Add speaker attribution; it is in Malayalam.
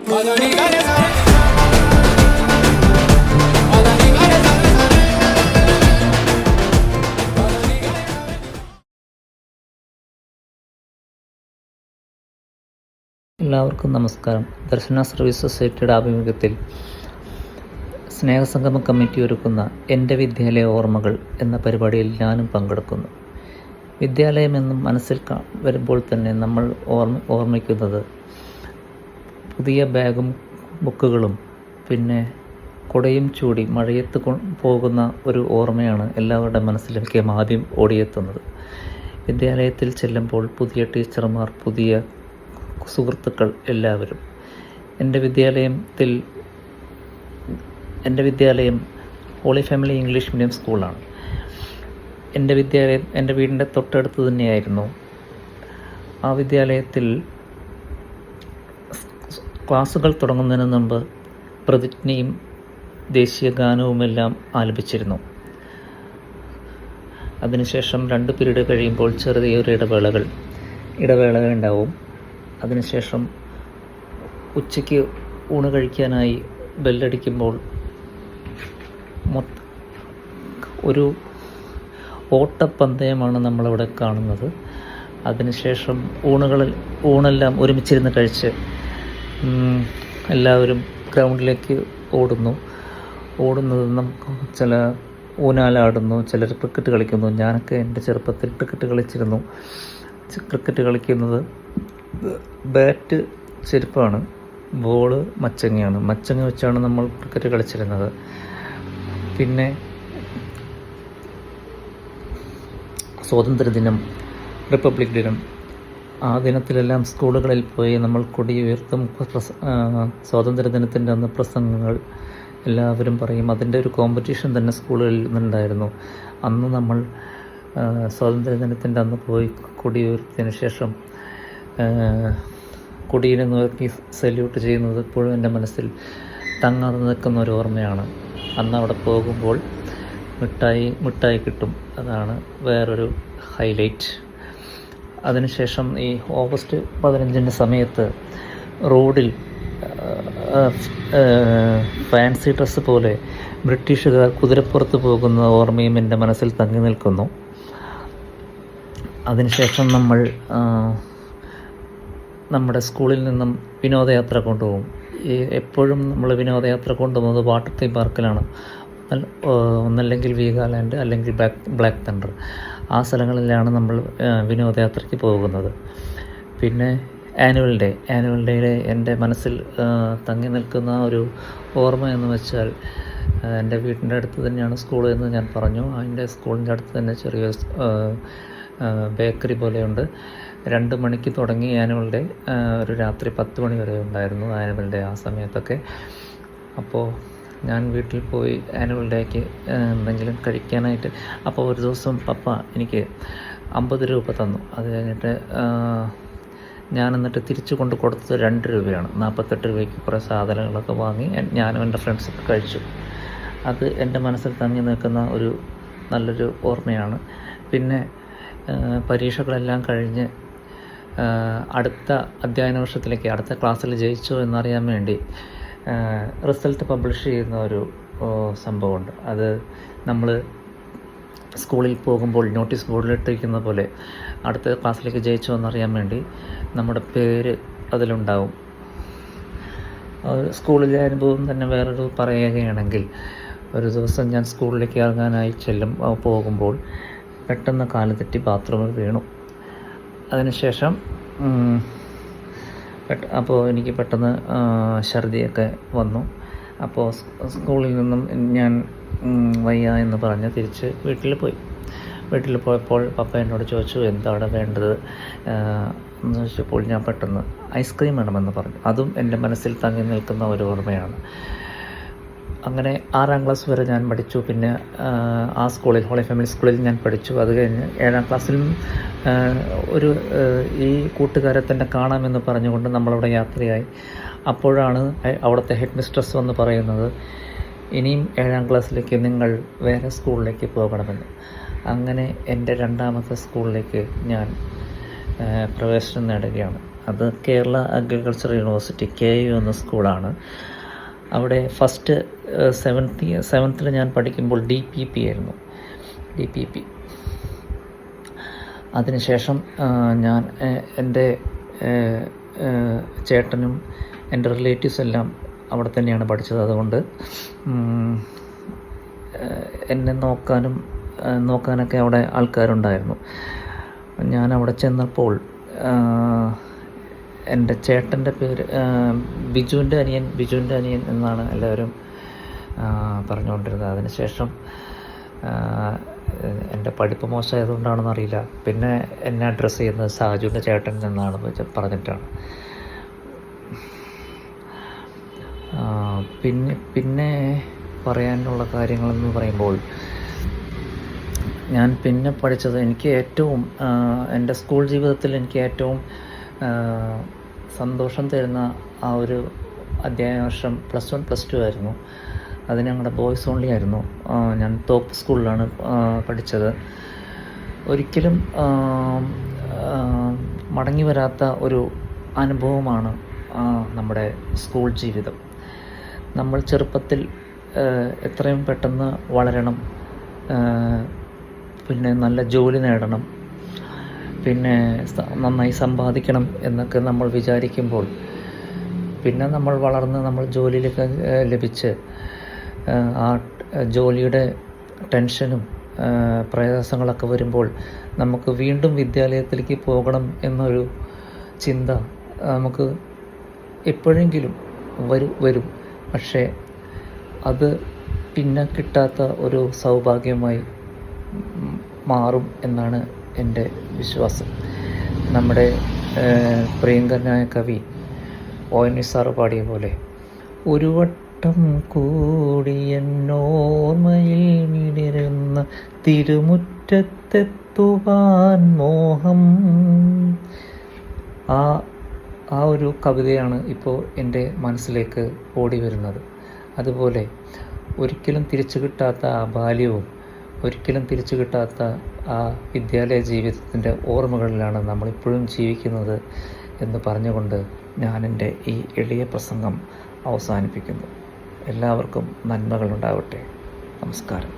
Speaker 1: എല്ലാവർക്കും നമസ്കാരം. ദർശന സർവീസ് സൊസൈറ്റിയുടെ ആഭിമുഖ്യത്തിൽ സ്നേഹസംഗമ കമ്മിറ്റി ഒരുക്കുന്ന എൻ്റെ വിദ്യാലയ ഓർമ്മകൾ എന്ന പരിപാടിയിൽ ഞാനും പങ്കെടുക്കുന്നു. വിദ്യാലയം എന്നും മനസ്സിൽ വരുമ്പോൾ തന്നെ നമ്മൾ ഓർമ്മിക്കുന്നത് പുതിയ ബാഗും ബുക്കുകളും പിന്നെ കുടയും ചൂടി മഴയത്ത് പോകുന്ന ഒരു ഓർമ്മയാണ് എല്ലാവരുടെ മനസ്സിലേക്കും ആദ്യം ഓടിയെത്തുന്നത്. വിദ്യാലയത്തിൽ ചെല്ലുമ്പോൾ പുതിയ ടീച്ചർമാർ, പുതിയ സുഹൃത്തുക്കൾ എല്ലാവരും. എൻ്റെ വിദ്യാലയം ഹോളി ഫാമിലി ഇംഗ്ലീഷ് മീഡിയം സ്കൂളാണ്. എൻ്റെ വിദ്യാലയം എൻ്റെ വീടിൻ്റെ തൊട്ടടുത്ത് തന്നെയായിരുന്നു. ആ വിദ്യാലയത്തിൽ ക്ലാസ്സുകൾ തുടങ്ങുന്നതിന് മുമ്പ് പ്രതിജ്ഞയും ദേശീയ ഗാനവുമെല്ലാം ആലപിച്ചിരുന്നു. അതിനുശേഷം 2 പീരീഡ് കഴിയുമ്പോൾ ചെറിയൊരു ഇടവേള ഉണ്ടാവും. അതിനുശേഷം ഉച്ചയ്ക്ക് ഊണ് കഴിക്കാനായി ബെല്ലടിക്കുമ്പോൾ ഒരു ഓട്ടപ്പന്തയമാണ് നമ്മളവിടെ കാണുന്നത്. അതിനുശേഷം ഊണെല്ലാം ഒരുമിച്ചിരുന്ന് കഴിച്ച് എല്ലാവരും ഗ്രൗണ്ടിലേക്ക് ഓടുന്നത് ചില ഊനാലാടുന്നു, ചിലർ ക്രിക്കറ്റ് കളിക്കുന്നു. ഞാനൊക്കെ എൻ്റെ ചെറുപ്പത്തിൽ ക്രിക്കറ്റ് കളിച്ചിരുന്നു. ക്രിക്കറ്റ് കളിക്കുന്നത് ബാറ്റ് ചെരുപ്പാണ്, ബോള് മച്ചങ്ങയാണ്. മച്ചങ്ങ വെച്ചാണ് നമ്മൾ ക്രിക്കറ്റ് കളിച്ചിരുന്നത്. പിന്നെ സ്വാതന്ത്ര്യദിനം, റിപ്പബ്ലിക് ദിനം, ആ ദിനത്തിലെല്ലാം സ്കൂളുകളിൽ പോയി നമ്മൾ കൊടി ഉയർത്തും. സ്വാതന്ത്ര്യദിനത്തിൻ്റെ അന്ന് പ്രസംഗങ്ങൾ എല്ലാവരും പറയും. അതിൻ്റെ ഒരു കോമ്പറ്റീഷൻ തന്നെ സ്കൂളുകളിൽ നിന്നുണ്ടായിരുന്നു. അന്ന് നമ്മൾ സ്വാതന്ത്ര്യദിനത്തിൻ്റെ അന്ന് പോയി കൊടി ഉയർത്തിയതിന് ശേഷം കൊടിയെ നോക്കി സല്യൂട്ട് ചെയ്യുന്നത് ഇപ്പോഴും എൻ്റെ മനസ്സിൽ തങ്ങാതെ നിൽക്കുന്ന ഒരു ഓർമ്മയാണ്. അന്ന് അവിടെ പോകുമ്പോൾ മിഠായി കിട്ടും. അതാണ് വേറൊരു ഹൈലൈറ്റ്. അതിനുശേഷം ഈ ഓഗസ്റ്റ് 15 സമയത്ത് റോഡിൽ ഫാൻസി ഡ്രസ്സ് പോലെ ബ്രിട്ടീഷുകാർ കുതിരപ്പുറത്ത് പോകുന്ന ഓർമ്മയും എൻ്റെ മനസ്സിൽ തങ്ങി നിൽക്കുന്നു. അതിനുശേഷം നമ്മൾ നമ്മുടെ സ്കൂളിൽ നിന്നും വിനോദയാത്ര കൊണ്ടുപോകും. എപ്പോഴും നമ്മൾ വിനോദയാത്ര കൊണ്ടുപോകുന്നത് വാട്ടർ തീം പാർക്കിലാണ്. ഒന്നല്ലെങ്കിൽ വീഗാലാൻഡ്, അല്ലെങ്കിൽ ബ്ലാക്ക് തണ്ടർ. ആ സ്ഥലങ്ങളിലാണ് നമ്മൾ വിനോദയാത്രയ്ക്ക് പോകുന്നത്. പിന്നെ ആനുവൽ ഡേയിലെ എൻ്റെ മനസ്സിൽ തങ്ങി നിൽക്കുന്ന ഒരു ഓർമ്മ എന്ന് വെച്ചാൽ, എൻ്റെ വീടിൻ്റെ അടുത്ത് തന്നെയാണ് സ്കൂൾ എന്ന് ഞാൻ പറഞ്ഞു. അതിൻ്റെ സ്കൂളിൻ്റെ അടുത്ത് തന്നെ ചെറിയ ബേക്കറി പോലെയുണ്ട്. 2 മണിക്ക് തുടങ്ങി ആനുവൽ ഡേ, ഒരു രാത്രി 10 മണി വരെ ഉണ്ടായിരുന്നു ആനുവൽ ഡേ ആ സമയത്തൊക്കെ. അപ്പോൾ ഞാൻ വീട്ടിൽ പോയി ആനുവൽ ഡേക്ക് എന്തെങ്കിലും കഴിക്കാനായിട്ട്, അപ്പോൾ ഒരു ദിവസം പപ്പ എനിക്ക് 50 രൂപ തന്നു. അത് കഴിഞ്ഞിട്ട് ഞാൻ എന്നിട്ട് തിരിച്ചു കൊടുത്തത് 2 രൂപയാണ്. 48 രൂപയ്ക്ക് കുറേ സാധനങ്ങളൊക്കെ വാങ്ങി ഞാനും എൻ്റെ ഫ്രണ്ട്സൊക്കെ കഴിച്ചു. അത് എൻ്റെ മനസ്സിൽ തങ്ങി നിൽക്കുന്ന ഒരു നല്ലൊരു ഓർമ്മയാണ്. പിന്നെ പരീക്ഷകളെല്ലാം കഴിഞ്ഞ് അടുത്ത അധ്യയന വർഷത്തിലേക്ക്, അടുത്ത ക്ലാസ്സിൽ ജയിച്ചോ എന്നറിയാൻ വേണ്ടി റിസൾട്ട് പബ്ലിഷ് ചെയ്യുന്ന ഒരു സംഭവമുണ്ട്. അത് നമ്മൾ സ്കൂളിൽ പോകുമ്പോൾ നോട്ടീസ് ബോർഡിലിട്ടിരിക്കുന്ന പോലെ അടുത്ത ക്ലാസ്സിലേക്ക് ജയിച്ചോ എന്നറിയാൻ വേണ്ടി നമ്മുടെ പേര് അതിലുണ്ടാവും. സ്കൂളിലെ അനുഭവം തന്നെ വേറൊരു പറയുകയാണെങ്കിൽ, ഒരു ദിവസം ഞാൻ സ്കൂളിലേക്ക് ഇറങ്ങാനായി പോകുമ്പോൾ പെട്ടെന്ന് കാല് തെറ്റി ബാത്റൂമിൽ വീണു. അതിനുശേഷം അപ്പോൾ എനിക്ക് പെട്ടെന്ന് ഛർദിയൊക്കെ വന്നു. അപ്പോൾ സ്കൂളിൽ നിന്നും ഞാൻ വയ്യ എന്ന് പറഞ്ഞ് തിരിച്ച് വീട്ടിൽ പോയപ്പോൾ പപ്പ എന്നോട് ചോദിച്ചു, എന്താണ് വേണ്ടത് എന്ന് ചോദിച്ചപ്പോൾ ഞാൻ പെട്ടെന്ന് ഐസ്ക്രീം വേണമെന്ന് പറഞ്ഞു. അതും എൻ്റെ മനസ്സിൽ തങ്ങി നിൽക്കുന്ന ഒരു ഓർമ്മയാണ്. അങ്ങനെ 6ാം ക്ലാസ് വരെ ഞാൻ പഠിച്ചു. പിന്നെ ആ സ്കൂളിൽ, ഹോളി ഫാമിലി സ്കൂളിൽ ഞാൻ പഠിച്ചു. അത് കഴിഞ്ഞ് 7ാം ക്ലാസ്സിലും ഈ കൂട്ടുകാരെ തന്നെ കാണാമെന്ന് പറഞ്ഞുകൊണ്ട് നമ്മളവിടെ യാത്രയായി. അപ്പോഴാണ് അവിടുത്തെ ഹെഡ് മിസ്ട്രസ് വന്ന് പറയുന്നത്, ഇനിയും 7ാം ക്ലാസ്സിലേക്ക് നിങ്ങൾ വേറെ സ്കൂളിലേക്ക് പോകണമെന്ന്. അങ്ങനെ എൻ്റെ 2ാമത്തെ സ്കൂളിലേക്ക് ഞാൻ പ്രവേശനം നേടുകയാണ്. അത് കേരള അഗ്രികൾച്ചർ യൂണിവേഴ്സിറ്റി KU എന്ന സ്കൂളാണ്. അവിടെ ഫസ്റ്റ് സെവൻത്തിൽ ഞാൻ പഠിക്കുമ്പോൾ DPP ആയിരുന്നു. DPP. അതിനുശേഷം ഞാൻ എൻ്റെ ചേട്ടനും എൻ്റെ റിലേറ്റീവ്സ് എല്ലാം അവിടെ തന്നെയാണ് പഠിച്ചത്. അതുകൊണ്ട് എന്നെ നോക്കാനൊക്കെ അവിടെ ആൾക്കാരുണ്ടായിരുന്നു. ഞാൻ അവിടെ ചെന്നപ്പോൾ എൻ്റെ ചേട്ടൻ്റെ പേര് ബിജുവിൻ്റെ അനിയൻ എന്നാണ് എല്ലാവരും പറഞ്ഞുകൊണ്ടിരുന്നത്. അതിനുശേഷം എൻ്റെ പഠിപ്പ് മോശമായതുകൊണ്ടാണെന്ന് അറിയില്ല, പിന്നെ എന്നെ അഡ്രസ്സ് ചെയ്യുന്നത് സാജുവിൻ്റെ ചേട്ടൻ എന്നാണ് പറഞ്ഞിട്ടാണ്. പിന്നെ പറയാനുള്ള കാര്യങ്ങളെന്ന് പറയുമ്പോൾ, ഞാൻ പിന്നെ പഠിച്ചത് എനിക്ക് ഏറ്റവും എൻ്റെ സ്കൂൾ ജീവിതത്തിൽ എനിക്ക് ഏറ്റവും സന്തോഷം തരുന്ന ആ ഒരു അധ്യയന വർഷം +1 +2 ആയിരുന്നു. അത് ഞങ്ങളുടെ ബോയ്സ് ഓൺലി ആയിരുന്നു. ഞാൻ തോപ്പ് സ്കൂളിലാണ് പഠിച്ചത്. ഒരിക്കലും മടങ്ങി വരാത്ത ഒരു അനുഭവമാണ് നമ്മുടെ സ്കൂൾ ജീവിതം. നമ്മൾ ചെറുപ്പത്തിൽ എത്രയും പെട്ടെന്ന് വളരണം, പിന്നെ നല്ല ജോലി നേടണം, പിന്നെ നന്നായി സമ്പാദിക്കണം എന്നൊക്കെ നമ്മൾ വിചാരിക്കുമ്പോൾ, പിന്നെ നമ്മൾ വളർന്ന് നമ്മൾ ജോലിയിലൊക്കെ ലഭിച്ച് ആ ജോലിയുടെ ടെൻഷനും പ്രയാസങ്ങളൊക്കെ വരുമ്പോൾ നമുക്ക് വീണ്ടും വിദ്യാലയത്തിലേക്ക് പോകണം എന്നൊരു ചിന്ത നമുക്ക് എപ്പോഴെങ്കിലും വരും. പക്ഷേ അത് പിന്നെ കിട്ടാത്ത ഒരു സൗഭാഗ്യമായി മാറും എന്നാണ് എൻ്റെ വിശ്വാസം. നമ്മുടെ പ്രിയങ്കരനായ കവി ONV സാറ് പാടിയ പോലെ, ഒരു വട്ടം കൂടി എന്നോർമ്മയിൽ മിടരുന്ന തിരുമുറ്റത്തെത്തുവാൻ മോഹം. ആ ഒരു കവിതയാണ് ഇപ്പോൾ എൻ്റെ മനസ്സിലേക്ക് ഓടി വരുന്നത്. അതുപോലെ ഒരിക്കലും തിരിച്ചു കിട്ടാത്ത ആ ബാല്യവും ഒരിക്കലും തിരിച്ചു കിട്ടാത്ത ആ വിദ്യാലയ ജീവിതത്തിൻ്റെ ഓർമ്മകളിലാണ് നമ്മളിപ്പോഴും ജീവിക്കുന്നത് എന്ന് പറഞ്ഞുകൊണ്ട് ഞാൻ എൻ്റെ ഈ എളിയ പ്രസംഗം അവസാനിപ്പിക്കുന്നു. എല്ലാവർക്കും നന്മകളുണ്ടാവട്ടെ. നമസ്കാരം.